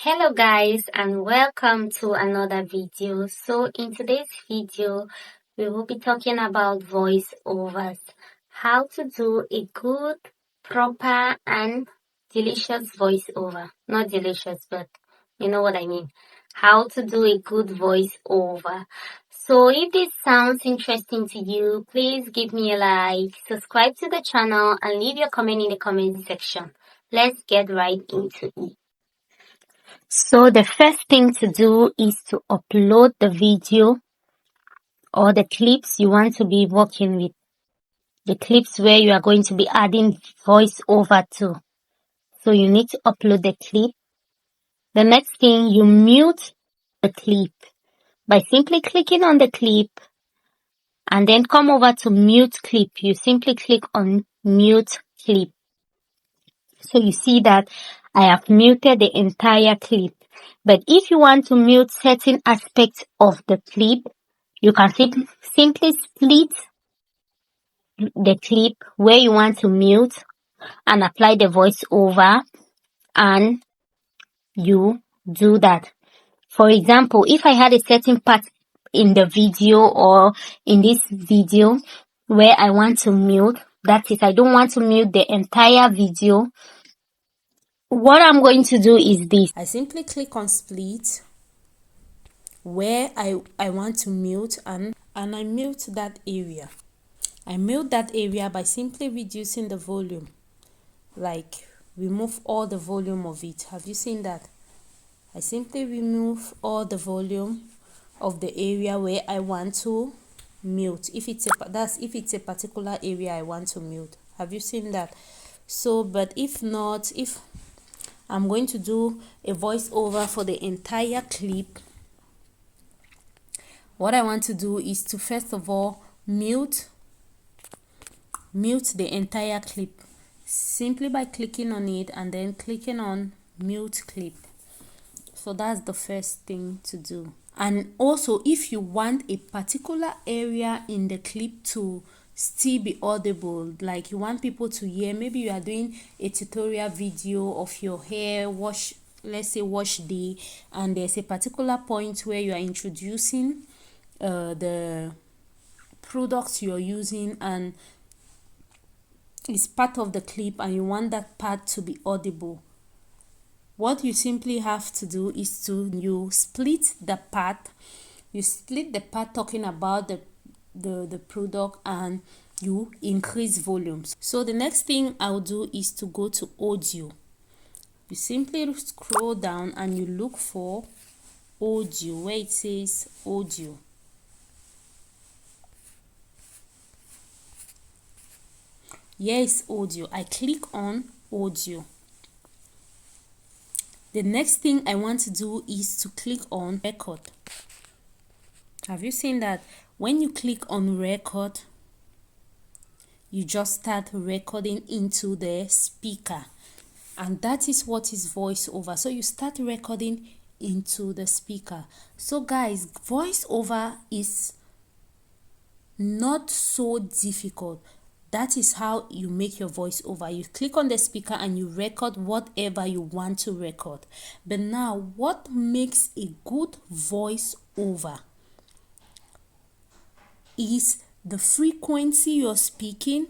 Hello guys and welcome to another video. So in today's video we will be talking about voiceovers, how to do a good, proper and delicious voiceover. Not delicious, but you know what I mean. How to do a good voiceover. So if this sounds interesting to you, please give me a like, subscribe to the channel and leave your comment in the comment section. Let's get right into it. So the first thing to do is to upload the video or the clips you want to be working with. The clips where you are going to be adding voiceover to. So you need to upload the clip. The next thing, you mute the clip by simply clicking on the clip and then come over to mute clip. You simply click on mute clip. So you see that I have muted the entire clip. But if you want to mute certain aspects of the clip, you can simply split the clip where you want to mute and apply the voiceover, and you do that. For example, if I had a certain part in the video or in this video where I want to mute, that is, I don't want to mute the entire video, what I'm going to do is this. I simply click on split where I want to mute and I mute that area. I mute that area by simply reducing the volume, like remove all the volume of it. Have you seen that? I simply remove all the volume of the area where I want to mute. If it's a particular area I want to mute. Have you seen that? So, but if not, if I'm going to do a voiceover for the entire clip, what I want to do is to first of all mute the entire clip simply by clicking on it and then clicking on mute clip. So that's the first thing to do. And also, if you want a particular area in the clip to still be audible, like you want people to hear, maybe you are doing a tutorial video of your hair wash, let's say wash day, and there's a particular point where you are introducing the products you're using and it's part of the clip and you want that part to be audible, what you simply have to do is you split the part talking about the product and you increase volumes. So the next thing I'll do is to go to audio. You simply scroll down and you look for audio where it says audio. Yes, audio. I click on audio. The next thing I want to do is to click on record. Have you seen that? When you click on record, you just start recording into the speaker, and that is what is voiceover. So you start recording into the speaker. So guys, voiceover is not so difficult. That is how you make your voiceover. You click on the speaker and you record whatever you want to record. But now, what makes a good voiceover is the frequency you're speaking,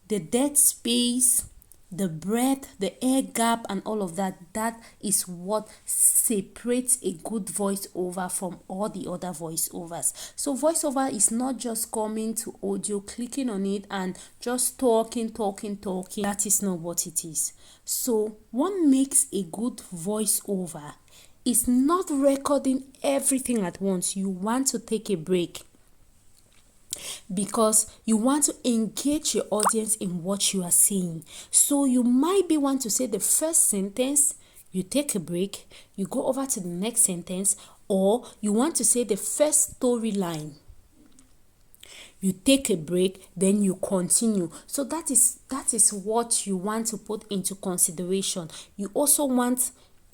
the dead space, the breath, the air gap, and all of that. That is what separates a good voiceover from all the other voiceovers. So voiceover is not just coming to audio, clicking on it and just talking. That is not what it is. So what makes a good voiceover is not recording everything at once. You want to take a break, because you want to engage your audience in what you are saying. So you might be want to say the first sentence, you take a break, you go over to the next sentence, or you want to say the first storyline, you take a break, then you continue. So that is what you want to put into consideration. You also want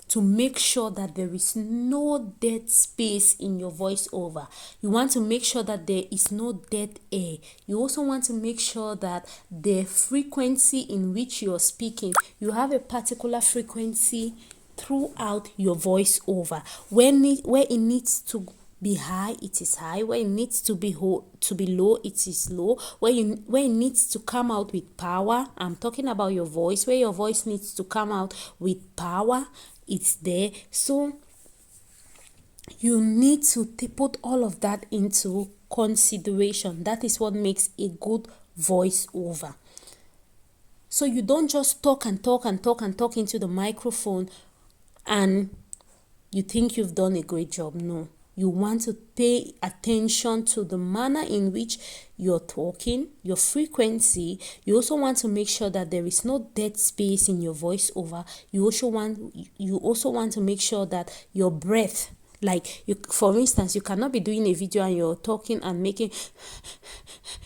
to make sure that there is no dead space in your voiceover. You want to make sure that there is no dead air. You also want to make sure that the frequency in which you're speaking, you have a particular frequency throughout your voiceover. Where it needs to be high, it is high. Where it needs to be low, it is low. Where it needs to come out with power, I'm talking about your voice. Where your voice needs to come out with power, it's there. So you need to put all of that into consideration. That is what makes a good voiceover. So you don't just talk and talk and talk and talk into the microphone and you think you've done a great job. No, you want to pay attention to the manner in which you're talking, your frequency. You also want to make sure that there is no dead space in your voiceover. You also want to make sure that your breath, like for instance, you cannot be doing a video and you're talking and making.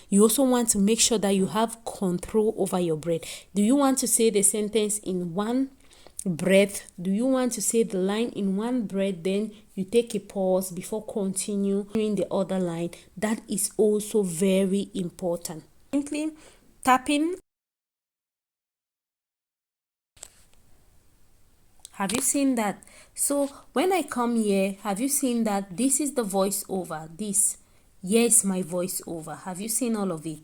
You also want to make sure that you have control over your breath. Do you want to say the sentence in one breath? Do you want to say the line in one breath, then you take a pause before continuing the other line? That is also very important. Simply tapping. Have you seen that? So when I come here, have you seen that this is the voiceover? This, here is my voiceover. Have you seen all of it?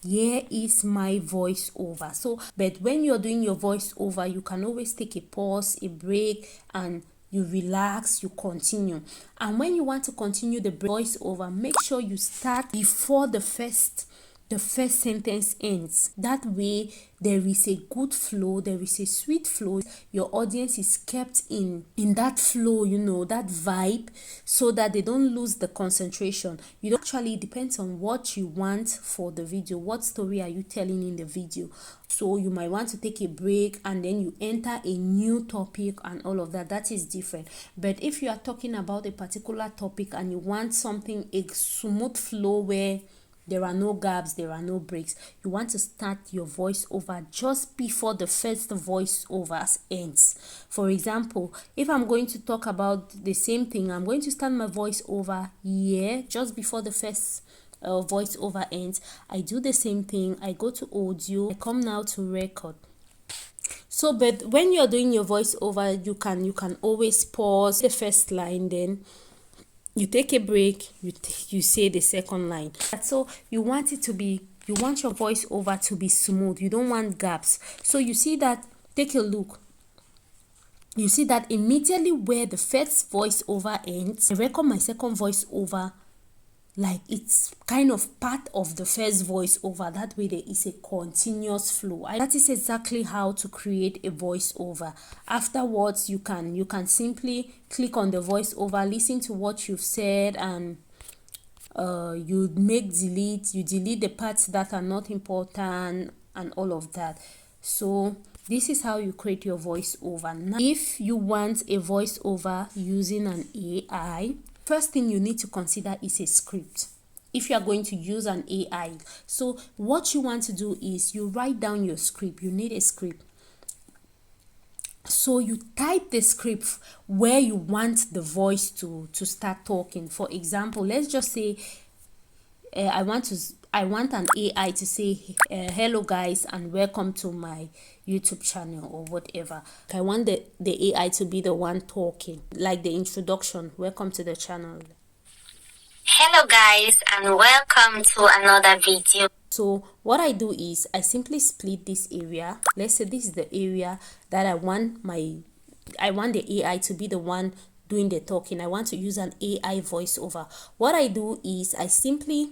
Here is my voiceover. So, but when you're doing your voiceover, you can always take a pause, a break, and you relax, you continue. And when you want to continue the voiceover, make sure you start before the first sentence ends. That way there is a good flow, there is a sweet flow. Your audience is kept in that flow, that vibe, so that they don't lose the concentration. You don't actually, it depends on what you want for the video. What story are you telling in the video? So you might want to take a break and then you enter a new topic and all of that. That is different. But if you are talking about a particular topic and you want something, a smooth flow where there are no gaps, there are no breaks, you want to start your voiceover just before the first voiceover ends. For example, if I'm going to talk about the same thing, I'm going to start my voiceover here just before the first voiceover ends. I do the same thing. I go to audio. I come now to record. So, but when you're doing your voiceover, you can always pause the first line, then you take a break, you say the second line. So you want your voiceover to be smooth. You don't want gaps. So you see that, take a look. You see that immediately where the first voiceover ends, I record my second voiceover like it's kind of part of the first voiceover. That way there is a continuous flow. That is exactly how to create a voiceover. Afterwards, you can simply click on the voiceover, listen to what you've said, and you delete the parts that are not important and all of that. So this is how you create your voiceover. Now, if you want a voiceover using an AI, first thing you need to consider is a script. If you are going to use an AI, so what you want to do is you write down your script. You need a script. So you type the script where you want the voice to start talking. For example, let's just say I want an AI to say hello guys and welcome to my YouTube channel or whatever. I want the AI to be the one talking, like the introduction, welcome to the channel. Hello guys and welcome to another video. So what I do is I simply split this area. Let's say this is the area that I want the AI to be the one doing the talking. I want to use an AI voiceover. What I do is I simply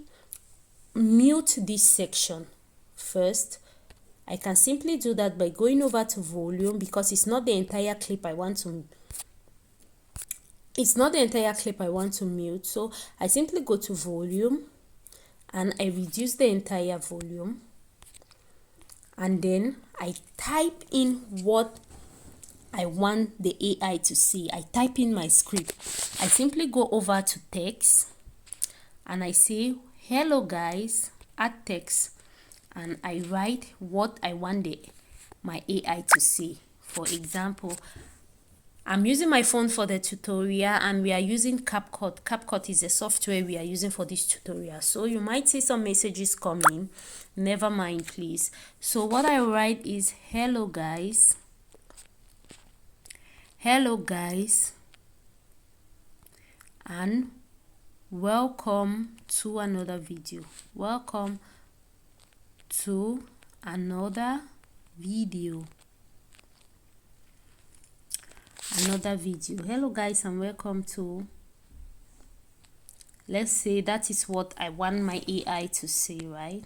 mute this section first. I can simply do that by going over to volume, because it's not the entire clip I want to mute. So I simply go to volume and I reduce the entire volume, and then I type in what I want the AI to see. I type in my script. I simply go over to text and I say hello guys, add text, and I write what I want my AI to see. For example, I'm using my phone for the tutorial and we are using CapCut. CapCut is a software we are using for this tutorial. So you might see some messages coming. Never mind, please. So what I write is hello guys. Hello guys, and welcome to another video. Welcome to another video. Hello guys, and welcome to, let's say that is what I want my AI to say, right?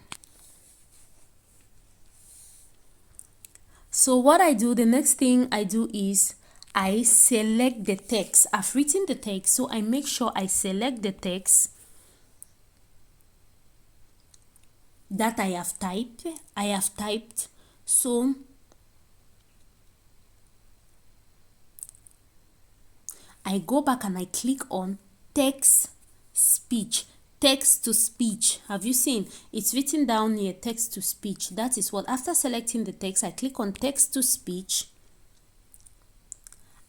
So what I do, the next thing I do is I select the text. I've written the text, so I make sure I select the text that I have typed. So I go back and I click on text to speech. Have you seen it's written down here, text to speech? That is what, after selecting the text, I click on text to speech,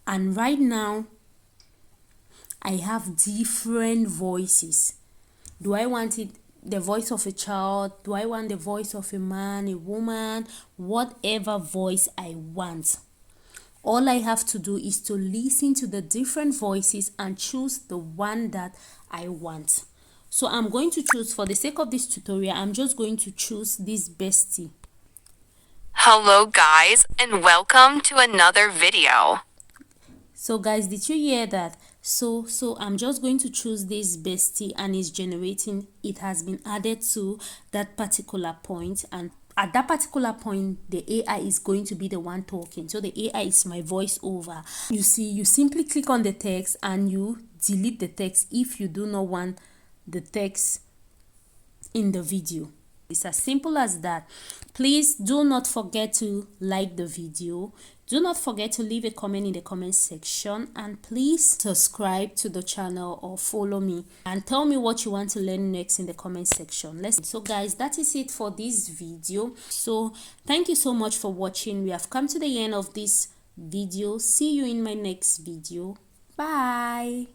and right now I have different voices. Do I want it the voice of a child? Do I want the voice of a man, a woman? Whatever voice I want. All I have to do is to listen to the different voices and choose the one that I want. So I'm going to choose, for the sake of this tutorial, I'm just going to choose this bestie. Hello guys, and welcome to another video. So guys, did you hear that? So I'm just going to choose this bestie, and it's generating. It has been added to that particular point, and at that particular point the AI is going to be the one talking. So the AI is my voiceover. You see, you simply click on the text and you delete the text if you do not want the text in the video. It's as simple as that. Please do not forget to like the video. Do not forget to leave a comment in the comment section, and please subscribe to the channel or follow me and tell me what you want to learn next in the comment section. So guys, that is it for this video. So thank you so much for watching. We have come to the end of this video. See you in my next video. Bye.